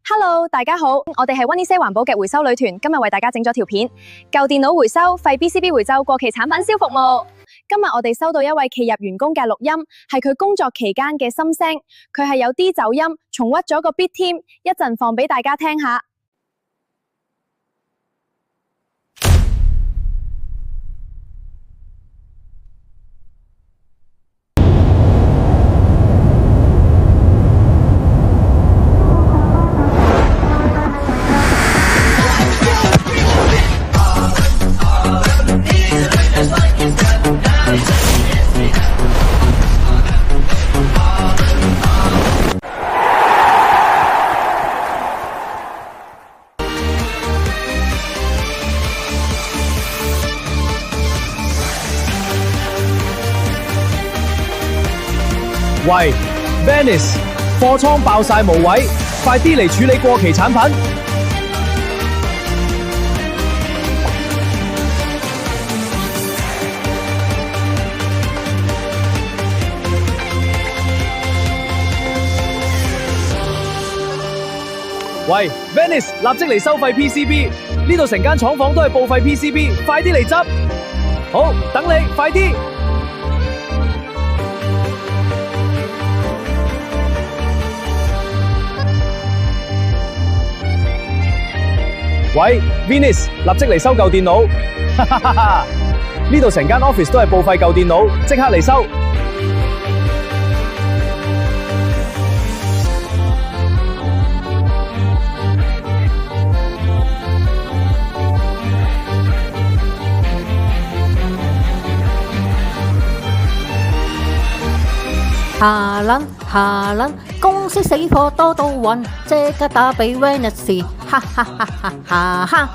Hello， 大家好，我哋係 Winnie 環保嘅回收女團，今日為大家整咗條片，舊電腦回收、廢 BCB 回收、過期產品銷服務。今日我哋收到一位企業員工嘅錄音，係佢工作期間嘅心聲，佢係有啲走音，重屈咗個 beat 添，一陣放俾大家聽下。喂 ，Venice， 貨倉爆晒無位，快啲嚟處理過期產品。喂 ，Venice， 立即嚟收廢 PCB， 呢度成間廠房都係報廢 PCB， 快啲嚟執。好，等你，快啲。喂 ，Venus， 立即嚟收舊電腦，呢度成間 office 都係報廢舊電腦，即刻嚟收。下撚，公司死貨多到暈，即刻打俾 Venus， 哈哈哈哈哈哈！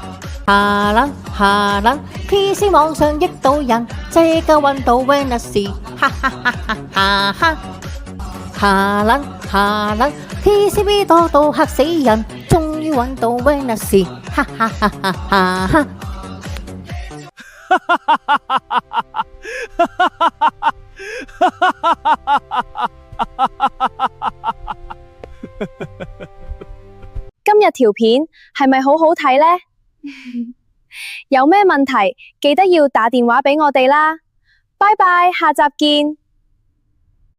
下撚 ，PC 網上益到人，即刻搵到 Venus， 哈哈哈哈哈哈！下撚 ，PCB 多到嚇死人，終於搵到 Venus， 哈哈哈哈哈哈！今日條片係咪好好睇呢？有咩問題記得要打電話俾我哋啦！拜拜，下集見。